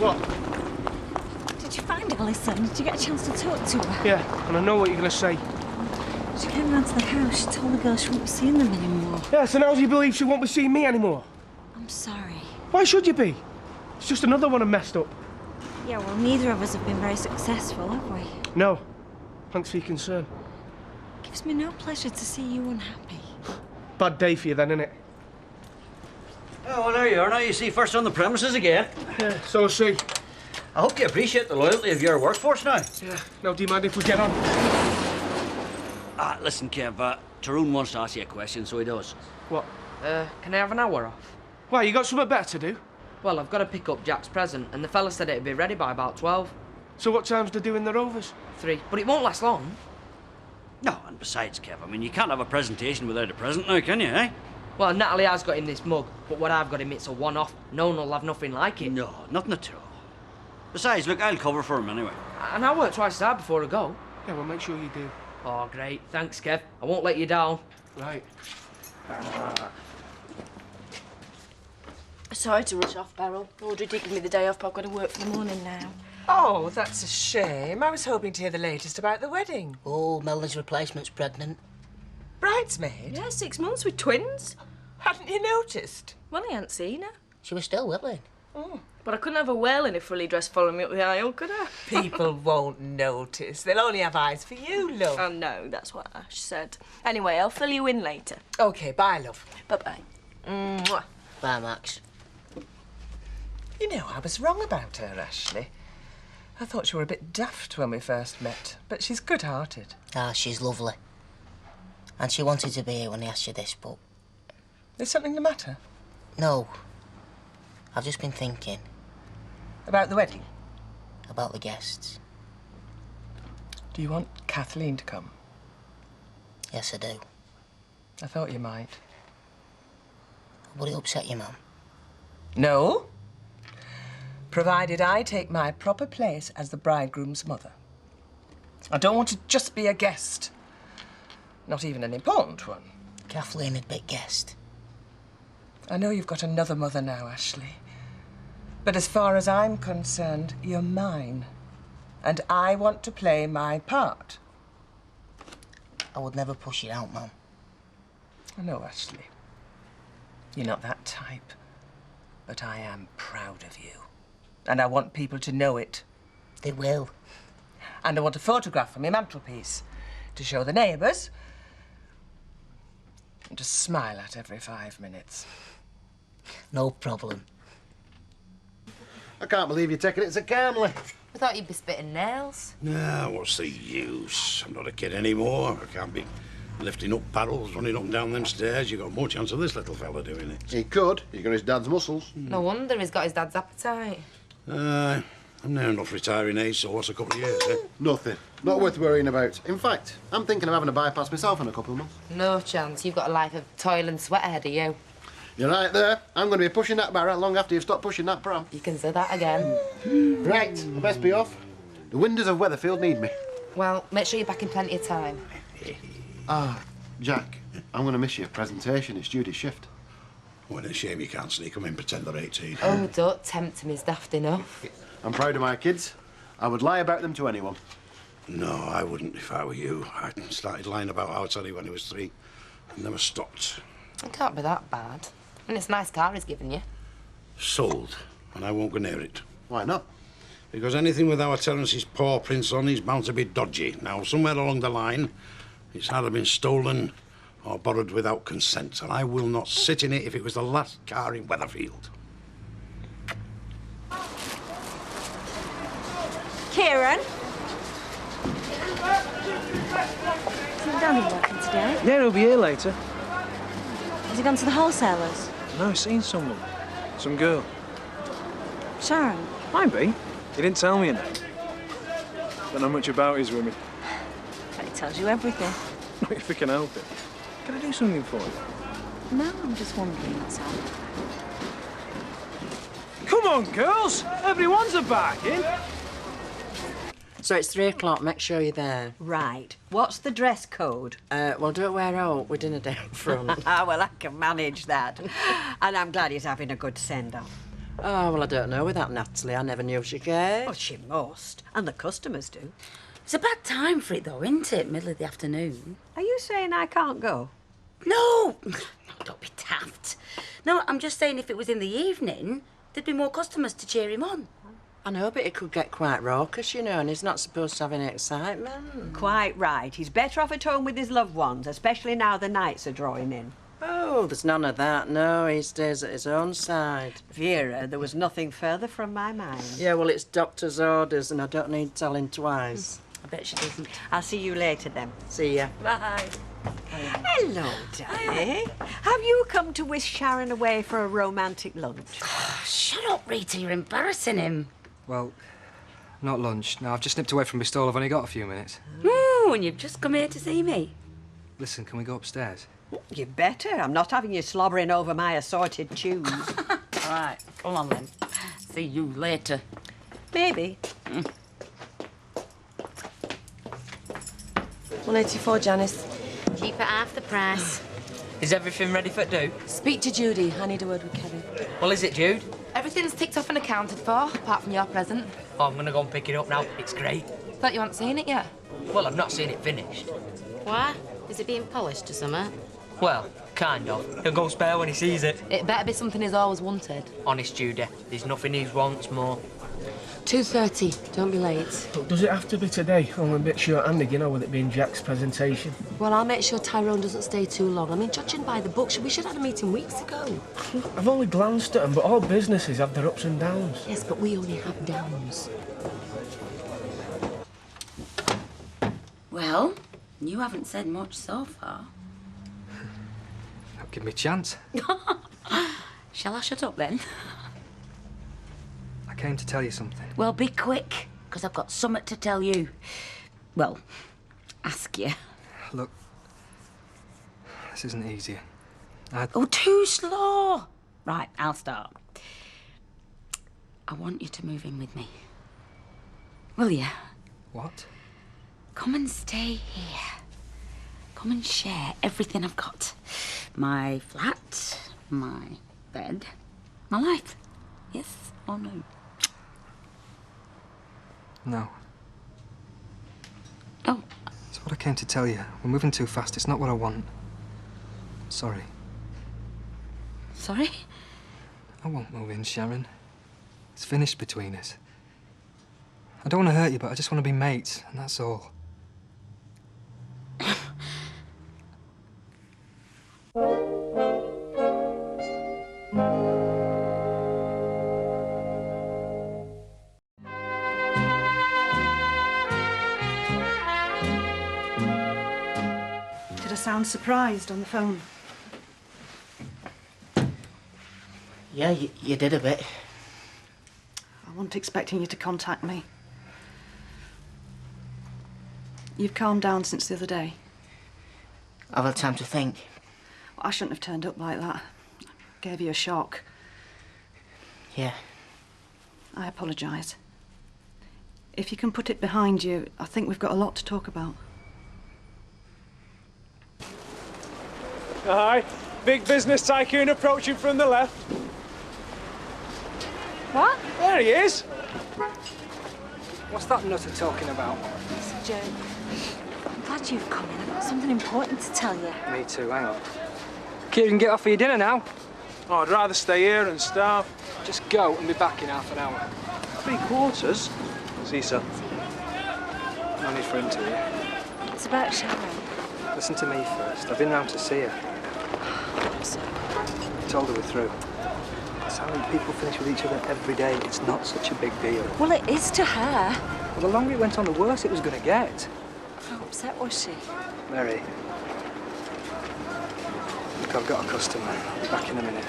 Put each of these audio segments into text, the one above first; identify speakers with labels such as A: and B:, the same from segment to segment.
A: What?
B: Did you find Alison? Did you get a chance to talk to her?
A: Yeah, and I know what you're going to say.
B: She came round to the house. She told the girl she won't be seeing them anymore.
A: Yeah, so now do you believe she won't be seeing me anymore?
B: I'm sorry.
A: Why should you be? It's just another one I messed up.
B: Yeah, well, neither of us have been very successful, have we?
A: No. Thanks for your concern.
B: Gives me no pleasure to see you unhappy.
A: Bad day for you then, innit?
C: Oh, well, there you are. Now you see first on the premises again.
A: Yeah, so I see.
C: I hope you appreciate the loyalty of your workforce now.
A: Yeah. Now, do you mind if we get on?
C: Listen, Kev, Tyrone wants to ask you a question, so he does.
A: What?
D: Can I have an hour off?
A: Why, you got something better to do?
D: Well, I've got to pick up Jack's present, and the fella said it'd be ready by about 12.
A: So what time's they doing the Rovers?
D: 3. But it won't last long.
C: No, and besides, Kev, I mean, you can't have a presentation without a present now, can you, eh?
D: Well, Natalie has got him this mug, but what I've got him, it's a one-off. No one will have nothing like it.
C: No, nothing at all. Besides, look, I'll cover for him anyway.
D: And I work twice as hard before I go.
A: Yeah, well, make sure you do.
D: Oh, great. Thanks, Kev. I won't let you down.
A: Right.
E: Sorry to rush off, Beryl. Audrey did give me the day off, but I've got to work for the morning now.
F: Oh, that's a shame. I was hoping to hear the latest about the wedding.
G: Oh, Melanie's replacement's pregnant.
F: Bridesmaid?
E: Yeah, 6 months with twins.
F: Hadn't you noticed?
E: Well, I hadn't seen her.
G: She was still willing.
E: Oh. But I couldn't have a whale in a fully dressed following me up the aisle, could I?
F: People won't notice. They'll only have eyes for you, love.
E: Oh, no, that's what Ash said. Anyway, I'll fill you in later.
F: OK, bye, love.
E: Bye-bye.
F: Mwah.
G: Bye, Max.
F: You know, I was wrong about her, Ashley. I thought you were a bit daft when we first met, but she's good-hearted.
G: Ah, she's lovely. And she wanted to be here when he asked you this, but...
F: Is something the matter?
G: No. I've just been thinking.
F: About the wedding?
G: About the guests.
F: Do you want Kathleen to come?
G: Yes, I do.
F: I thought you might.
G: Would it upset you, Mum?
F: No. Provided I take my proper place as the bridegroom's mother. I don't want to just be a guest. Not even an important one.
G: Kathleen would be guest.
F: I know you've got another mother now, Ashley. But as far as I'm concerned, you're mine. And I want to play my part.
G: I would never push it out, Mum.
F: I know, Ashley. You're not that type. But I am proud of you. And I want people to know it.
G: They will.
F: And I want a photograph on my mantelpiece to show the neighbours and to smile at every 5 minutes.
G: No problem.
H: I can't believe you're taking it as a Carmely.
E: I thought you'd be spitting nails.
I: Nah, what's the use? I'm not a kid anymore. I can't be lifting up barrels, running up and down them stairs. You've got more chance of this little fella doing it.
H: He could. He's got his dad's muscles.
E: No wonder he's got his dad's appetite.
I: I'm near enough retiring age, so what's a couple of years, eh?
H: Nothing. Not worth worrying about. In fact, I'm thinking of having a bypass myself in a couple of months.
E: No chance. You've got a life of toil and sweat ahead of you.
H: You're right there. I'm going to be pushing that barrow long after you've stopped pushing that pram.
E: You can say that again.
H: Right, I best be off. The windows of Weatherfield need me.
E: Well, make sure you're back in plenty of time.
H: Jack, I'm going to miss your presentation. It's Judy's shift.
I: What a shame you can't sneak them in, pretend they're 18.
E: Oh, don't tempt me, it's daft enough.
H: I'm proud of my kids. I would lie about them to anyone.
I: No, I wouldn't if I were you. I started lying about our telly when he was 3 and never stopped.
E: It can't be that bad. And it's a nice car he's given you.
I: Sold, and I won't go near it.
H: Why not?
I: Because anything with our Terence's paw prints on is bound to be dodgy. Now, somewhere along the line, it's either been stolen or borrowed without consent, and I will not sit in it if it was the last car in Weatherfield.
B: Kieran? Isn't Danny working today?
A: Yeah, he'll be here later.
B: Has he gone to the wholesalers?
A: No, I've seen someone. Some girl.
B: Sharon?
A: Might be. He didn't tell me a name. Don't know much about his women.
B: But he tells you everything.
A: If we can help it. Can I do something for you?
B: No, I'm just wondering, that's all.
A: Come on, girls! Everyone's a bargain!
J: So it's 3 o'clock, make sure you're there.
K: Right. What's the dress code?
J: Well, don't wear out with dinner down front.
K: Ah, well, I can manage that. And I'm glad he's having a good send-off.
J: Oh, well, I don't know with that Natalie. I never knew she cared.
K: Well, she must. And the customers do.
L: It's a bad time for it, though, isn't it? Middle of the afternoon.
K: Are you saying I can't go?
L: No! No, don't be daft. No, I'm just saying if it was in the evening, there'd be more customers to cheer him on.
J: I know, but it could get quite raucous, you know, and he's not supposed to have any excitement.
K: Quite right. He's better off at home with his loved ones, especially now the nights are drawing in.
J: Oh, there's none of that. No, he stays at his own side.
K: Vera, there was nothing further from my mind.
J: Yeah, well, it's doctor's orders, and I don't need telling twice.
L: I bet she doesn't.
K: I'll see you later, then.
J: See ya.
L: Bye.
K: Hello, Danny. Have you come to whisk Sharon away for a romantic lunch?
L: Shut up, Rita. You're embarrassing him.
M: Well, not lunch. No, I've just nipped away from Bristol. I've only got a few minutes.
L: Ooh, and you've just come here to see me.
M: Listen, can we go upstairs?
K: You better. I'm not having you slobbering over my assorted chews.
L: All right, come on then. See you later.
K: Maybe.
E: 184, Janice.
L: Keep it half the price.
D: Is everything ready for do?
E: Speak to Judy. I need a word with Kevin.
D: Well, is it, Jude?
E: Everything's ticked off and accounted for, apart from your present.
D: Oh, I'm gonna go and pick it up now. It's great.
E: Thought you hadn't seen it yet.
D: Well, I've not seen it finished.
L: Why? Is it being polished or something?
D: Well, kind of. He'll go spare when he sees it.
E: It better be something he's always wanted.
D: Honest, Judy, there's nothing he wants more.
E: 2:30. Don't be late.
N: Look, does it have to be today? I'm a bit short-handed, you know, with it being Jack's presentation.
E: Well, I'll make sure Tyrone doesn't stay too long. I mean, judging by the books, we should have had a meeting weeks ago.
N: I've only glanced at them, but all businesses have their ups and downs.
E: Yes, but we only have downs.
L: Well, you haven't said much so far.
M: Don't give me a chance.
L: Shall I shut up then?
M: I came to tell you something.
L: Well, be quick, because I've got something to tell you. Well, ask you.
M: Look, this isn't easy.
L: Oh, too slow. Right, I'll start. I want you to move in with me. Will you?
M: What?
L: Come and stay here. Come and share everything I've got. My flat, my bed, my life. Yes or no?
M: No.
L: Oh.
M: It's what I came to tell you. We're moving too fast. It's not what I want. Sorry.
L: Sorry?
M: I won't move in, Sharon. It's finished between us. I don't want to hurt you, but I just want to be mates, and that's all.
O: Did I sound surprised on the phone?
J: Yeah, you did a bit.
O: I wasn't expecting you to contact me. You've calmed down since the other day.
J: I've had time to think.
O: Well, I shouldn't have turned up like that. Gave you a shock.
J: Yeah.
O: I apologise. If you can put it behind you, I think we've got a lot to talk about.
A: Hi, big business tycoon approaching from the left.
B: What?
A: There he is.
M: What's that nutter talking about?
B: It's a joke. I'm glad you've come in. I've got something important to tell you.
M: Me too, hang on. Kieran, get off for your dinner now.
A: Oh, I'd rather stay here and starve.
M: Just go and be back in half an hour.
A: 3/4? See you, sir.
M: No need for him to hear.
B: It's about Sharon.
M: Listen to me first. I've been round to see her.
B: I'm sorry.
M: I told her we're through. Sally, people finish with each other every day. It's not such a big deal.
B: Well, it is to her.
M: Well, the longer it went on, the worse it was going to get.
B: How upset was she?
M: Mary. Look, I've got a customer. I'll be back in a minute.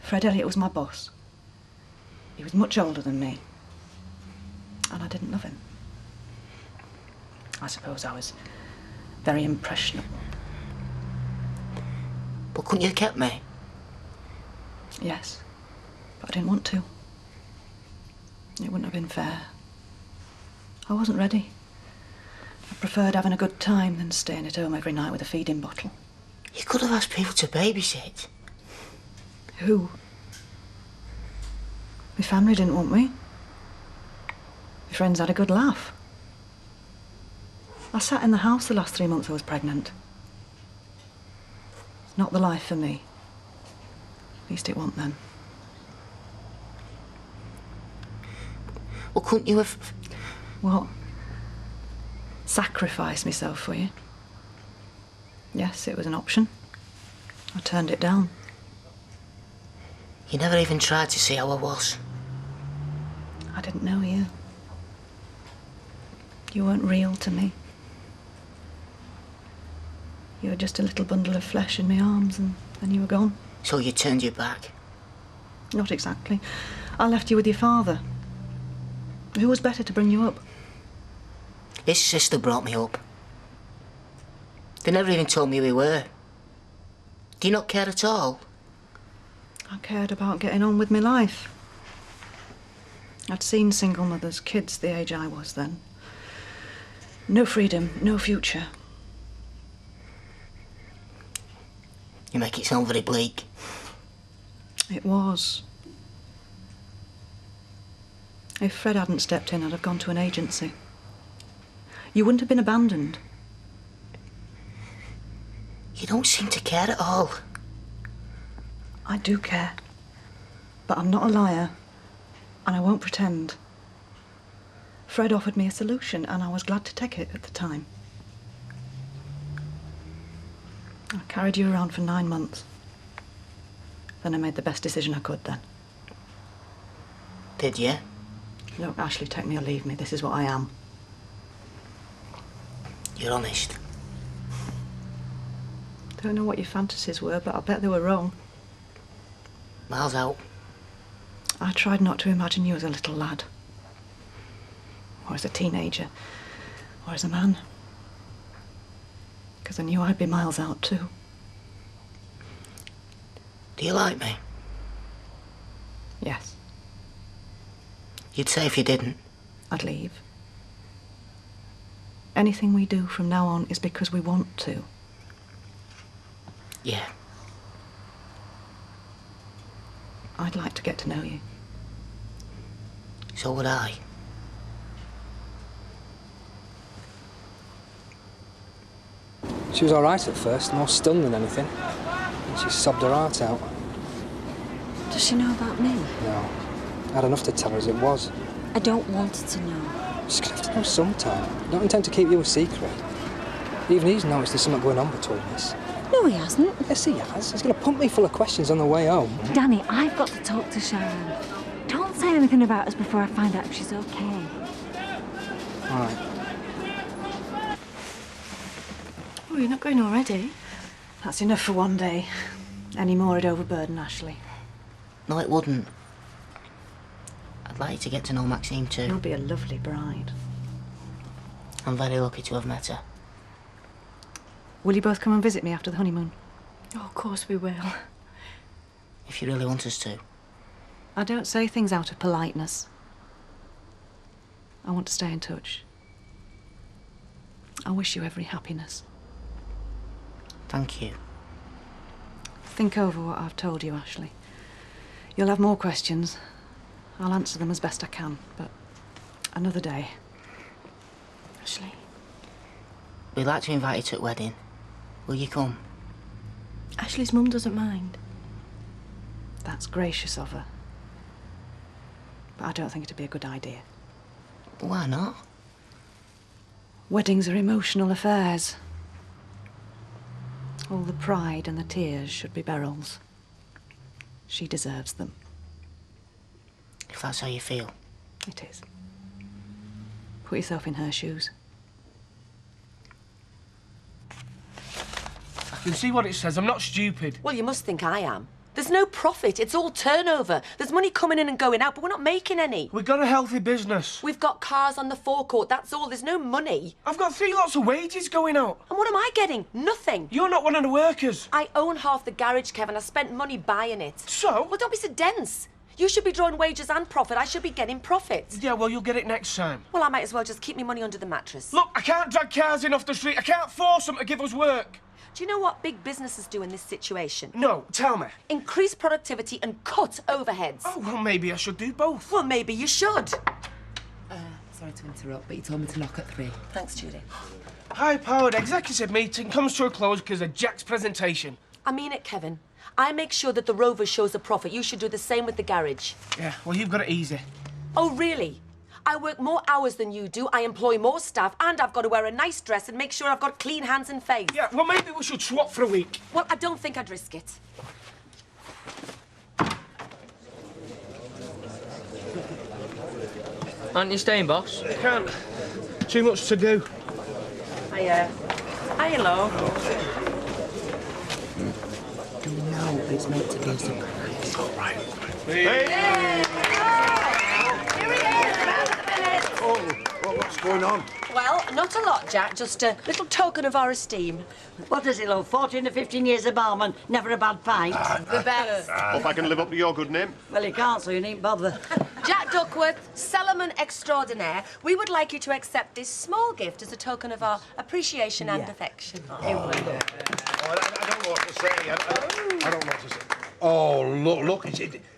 O: Fred Elliott was my boss. He was much older than me. And I didn't love him. I suppose I was very impressionable.
J: But couldn't you have kept me?
O: Yes, but I didn't want to. It wouldn't have been fair. I wasn't ready. I preferred having a good time than staying at home every night with a feeding bottle.
G: You could have asked people to babysit.
O: Who? My family didn't want me. My friends had a good laugh. I sat in the house the last 3 months I was pregnant. It's not the life for me. At least it wasn't then.
G: Well, couldn't you have...
O: What? Sacrifice myself for you? Yes, it was an option. I turned it down.
G: You never even tried to see how I was.
O: I didn't know you. You weren't real to me. You were just a little bundle of flesh in my arms, and then you were gone.
G: So you turned your back?
O: Not exactly. I left you with your father. Who was better to bring you up?
G: His sister brought me up. They never even told me who we were. Do you not care at all?
O: I cared about getting on with my life. I'd seen single mothers, kids the age I was then. No freedom, no future.
G: You make it sound very bleak.
O: It was. If Fred hadn't stepped in, I'd have gone to an agency. You wouldn't have been abandoned.
G: You don't seem to care at all.
O: I do care. But I'm not a liar. And I won't pretend. Fred offered me a solution, and I was glad to take it at the time. I carried you around for 9 months. Then I made the best decision I could then.
G: Did you?
O: Look, Ashley, take me or leave me. This is what I am.
G: You're honest.
O: Don't know what your fantasies were, but I bet they were wrong.
G: Miles out.
O: I tried not to imagine you as a little lad. Or as a teenager. Or as a man. Because I knew I'd be miles out too.
G: Do you like me?
O: Yes.
G: You'd say if you didn't?
O: I'd leave. Anything we do from now on is because we want to.
G: Yeah.
O: I'd like to get to know you.
G: So would I.
M: She was all right at first, more stunned than anything. And she sobbed her heart out.
B: Does she know about me?
M: No. I had enough to tell her as it was.
B: I don't want her to know.
M: She's gonna have to know sometime. I don't intend to keep you a secret. Even he's noticed there's something going on between us.
B: No, he hasn't.
M: Yes, he has. He's gonna pump me full of questions on the way home.
B: Danny, I've got to talk to Sharon. Don't say anything about us before I find out if she's okay.
M: All right.
O: Oh, you're not going already? That's enough for one day. Any more would overburden Ashley.
G: No, it wouldn't. I'd like to get to know Maxine too.
O: You'll be a lovely bride.
G: I'm very lucky to have met her.
O: Will you both come and visit me after the honeymoon?
E: Oh, of course we will.
G: If you really want us to.
O: I don't say things out of politeness. I want to stay in touch. I wish you every happiness.
G: Thank you.
O: Think over what I've told you, Ashley. You'll have more questions. I'll answer them as best I can, but another day.
E: Ashley.
G: We'd like to invite you to a wedding. Will you come?
E: Ashley's mum doesn't mind.
O: That's gracious of her. But I don't think it'd be a good idea.
G: Why not?
O: Weddings are emotional affairs. All the pride and the tears should be Beryl's. She deserves them.
G: If that's how you feel.
O: It is. Put yourself in her shoes.
N: I can see what it says. I'm not stupid.
E: Well, you must think I am. There's no profit. It's all turnover. There's money coming in and going out, but we're not making any.
N: We've got a healthy business.
E: We've got cars on the forecourt, that's all. There's no money.
N: I've got 3 lots of wages going out.
E: And what am I getting? Nothing.
N: You're not one of the workers.
E: I own half the garage, Kevin. I spent money buying it.
N: So?
E: Well, don't be so dense. You should be drawing wages and profit. I should be getting profit.
N: Yeah, well, you'll get it next time.
E: Well, I might as well just keep my money under the mattress.
N: Look, I can't drag cars in off the street. I can't force them to give us work.
E: Do you know what big businesses do in this situation?
N: No, tell me.
E: Increase productivity and cut overheads.
N: Oh, well, maybe I should do both.
E: Well, maybe you should.
P: Sorry to interrupt, but you told me to knock at 3.
E: Thanks, Judy.
N: High-powered executive meeting comes to a close because of Jack's presentation.
E: I mean it, Kevin. I make sure that the Rover shows a profit. You should do the same with the garage.
N: Yeah, well, you've got it easy.
E: Oh, really? I work more hours than you do, I employ more staff, and I've got to wear a nice dress and make sure I've got clean hands and face.
N: Yeah, well, maybe we should swap for a week.
E: Well, I don't think I'd risk it.
D: Aren't you staying, boss?
N: I can't. Too much to do.
J: Hiya. Hiya, love. No, it's meant to be a surprise.
I: All right.
J: Hey!
I: Oh, what's going on?
E: Well, not a lot, Jack. Just a little token of our esteem.
Q: What is it, love? 14 to 15 years of barman, never a bad pint.
E: The best.
R: Hope I can live up to your good name.
Q: Well, you can't, so you needn't bother.
E: Jack Duckworth, Cellarman extraordinaire, we would like you to accept this small gift as a token of our appreciation and affection.
I: I don't know what to say. I don't know what to say. Oh, look,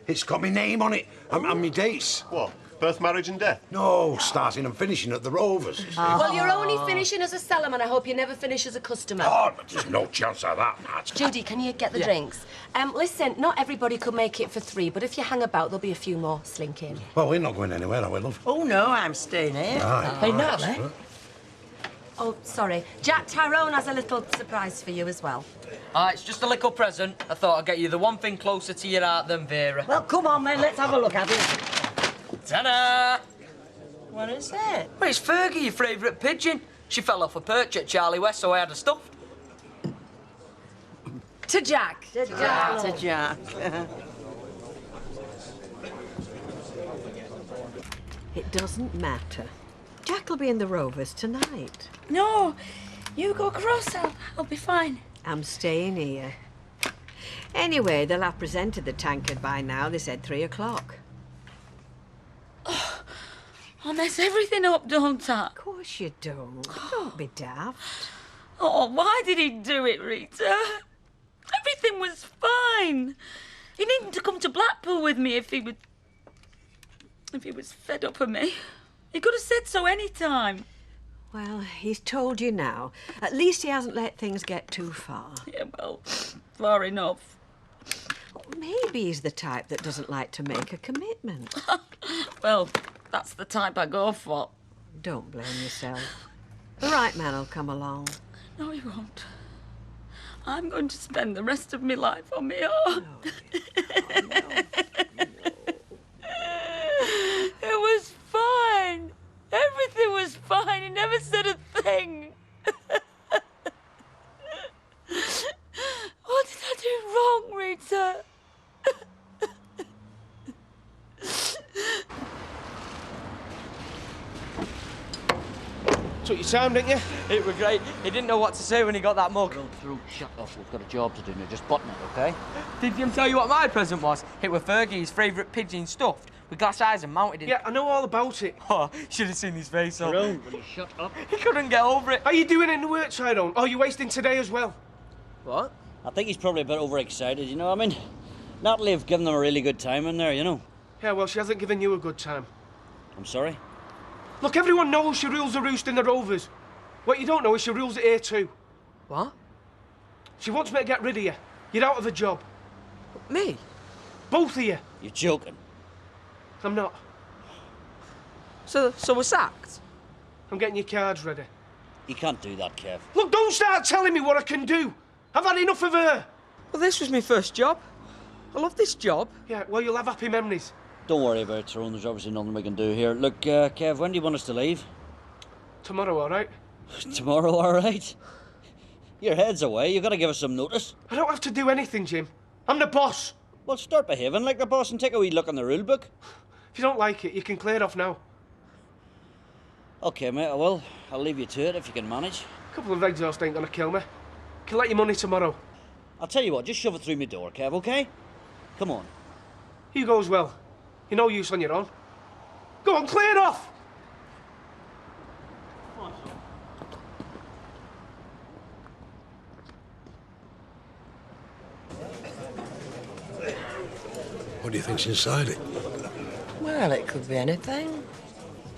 I: it's got my name on it and my dates.
R: What? Birth, marriage and death?
I: No, starting and finishing at the Rovers.
E: Well, you're only finishing as a cellarman. I hope you never finish as a customer.
I: Oh, there's no chance of that, Nat.
E: Judy, can you get the drinks? Listen, not everybody could make it for 3, but if you hang about, there'll be a few more slink in.
I: Well, we're not going anywhere, are we, love?
J: Oh, no, I'm staying here.
I: Right.
J: Hey, Natalie.
E: Oh, sorry. Jack Tyrone has a little surprise for you as well.
D: It's just a little present. I thought I'd get you the one thing closer to your heart than Vera.
Q: Well, come on, then, let's have a look at it.
D: Ta-da!
J: What is it?
D: Well, it's Fergie, your favourite pigeon. She fell off a perch at Charlie West, so I had her stuffed.
E: To Jack.
J: To Jack. To Jack.
K: It doesn't matter. Jack will be in the Rovers tonight.
L: No, you go across, I'll be fine.
K: I'm staying here. Anyway, they'll have presented the tankard by now. They said 3 o'clock.
L: I mess everything up, don't I?
K: Of course you don't. Don't be daft.
L: Oh, why did he do it, Rita? Everything was fine. He needn't to come to Blackpool with me if he was fed up of me. He could have said so any time.
K: Well, he's told you now. At least he hasn't let things get too far.
L: Yeah, well, far enough.
K: Maybe he's the type that doesn't like to make a commitment.
L: Well, that's the type I go for.
K: Don't blame yourself. The right man will come along.
L: No, he won't. I'm going to spend the rest of my life on my own. It was fine. Everything was fine. He never said a thing. What did I do wrong, Rita?
N: Took your time, didn't you?
D: It was great. He didn't know what to say when he got that mug.
C: Shut up. We've got a job to do now. Just button it, OK?
D: Did Jim tell you what my present was? It was Fergie's favourite pigeon stuffed with glass eyes and mounted in.
N: Yeah, I know all about it.
D: Oh, should have seen his face.
C: Tyrone, will you shut up?
D: He couldn't get over it.
N: How you doing in the work, Tyrone? Oh, you wasting today as well?
D: What?
C: I think he's probably a bit overexcited, you know what I mean? Natalie have given them a really good time in there, you know.
N: Yeah, well, she hasn't given you a good time.
C: I'm sorry.
N: Look, everyone knows she rules the roost in the Rovers. What you don't know is she rules it here too.
D: What?
N: She wants me to get rid of you. You're out of a job.
D: Me?
N: Both of you.
C: You're joking.
N: I'm not.
D: So we're sacked?
N: I'm getting your cards ready.
C: You can't do that, Kev.
N: Look, don't start telling me what I can do. I've had enough of her.
D: Well, this was my first job. I love this job.
N: Yeah, well, you'll have happy memories.
C: Don't worry about it, Tyrone. There's obviously nothing we can do here. Look, Kev, when do you want us to leave?
N: Tomorrow, all right?
C: Tomorrow, all right? Your head's away. You've got to give us some notice.
N: I don't have to do anything, Jim. I'm the boss.
C: Well, start behaving like the boss and take a wee look in the rule book.
N: If you don't like it, you can clear it off now.
C: OK, mate, I will. I'll leave you to it if you can manage.
N: A couple of exhaust ain't gonna kill me. Collect your money tomorrow.
C: I'll tell you what, just shove it through my door, Kev, OK? Come on.
N: You go as well. You're no use on your own. Go on, clear off!
I: What do you think's inside it?
J: Well, it could be anything.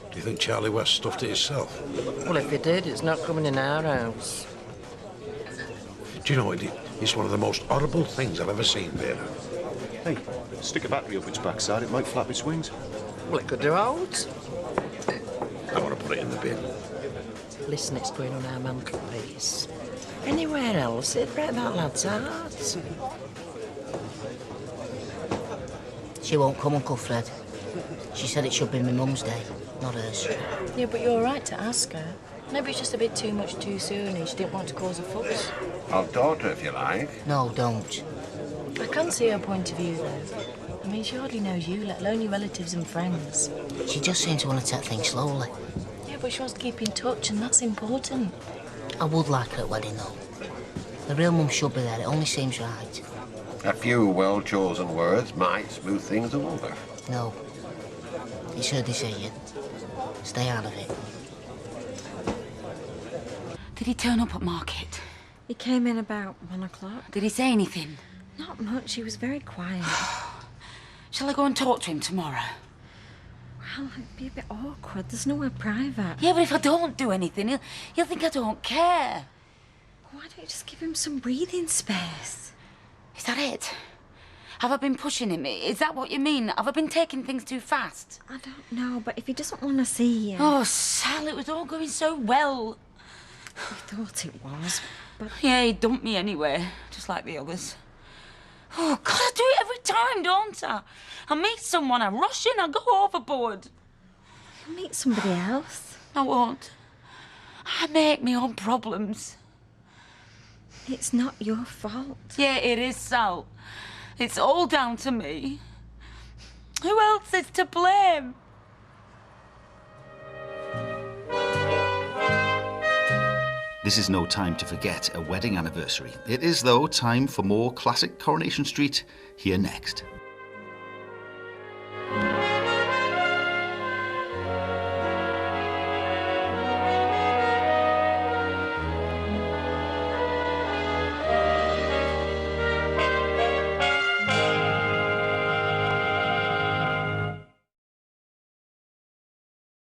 I: Do you think Charlie West stuffed it himself?
J: Well, if he did, it's not coming in our house.
I: Do you know, it's one of the most horrible things I've ever seen, Vera.
R: Hey, stick a battery up its backside, it might flap its wings.
J: Well, it could do out.
I: I want to put it in the bin.
J: Listen, it's going on our mantelpiece. Anywhere else, it'd break that lad's heart.
G: She won't come, Uncle Fred. She said it should be my mum's day, not hers.
S: Yeah, but you're right to ask her. Maybe it's just a bit too much too soon and she didn't want to cause a fuss.
T: I'll daughter if you like.
G: No, don't.
S: I can see her point of view, though. I mean, she hardly knows you, let alone your relatives and friends.
G: She just seems to want to take things slowly.
S: Yeah, but she wants to keep in touch, and that's important.
G: I would like her at wedding, though. The real mum should be there. It only seems right.
T: A few well-chosen words might smooth things over.
G: No. It's her decision. Stay out of it.
L: Did he turn up at market?
B: He came in about 1 o'clock.
L: Did he say anything?
B: Not much. He was very quiet.
L: Shall I go and talk to him tomorrow?
B: Well, it'd be a bit awkward. There's nowhere private.
L: Yeah, but if I don't do anything, he'll think I don't care.
B: Why don't you just give him some breathing space?
L: Is that it? Have I been pushing him? Is that what you mean? Have I been taking things too fast?
B: I don't know, but if he doesn't want to see you...
L: Oh, Sal, it was all going so well.
B: I thought it was, but...
L: Yeah, he dumped me anyway, just like the others. Oh, God, I do it every time, don't I? I meet someone, I rush in, I go overboard.
B: You'll meet somebody else.
L: I won't. I make my own problems.
B: It's not your fault.
L: Yeah, it is, Sal. It's all down to me. Who else is to blame?
U: This is no time to forget a wedding anniversary. It is, though, time for more classic Coronation Street here next.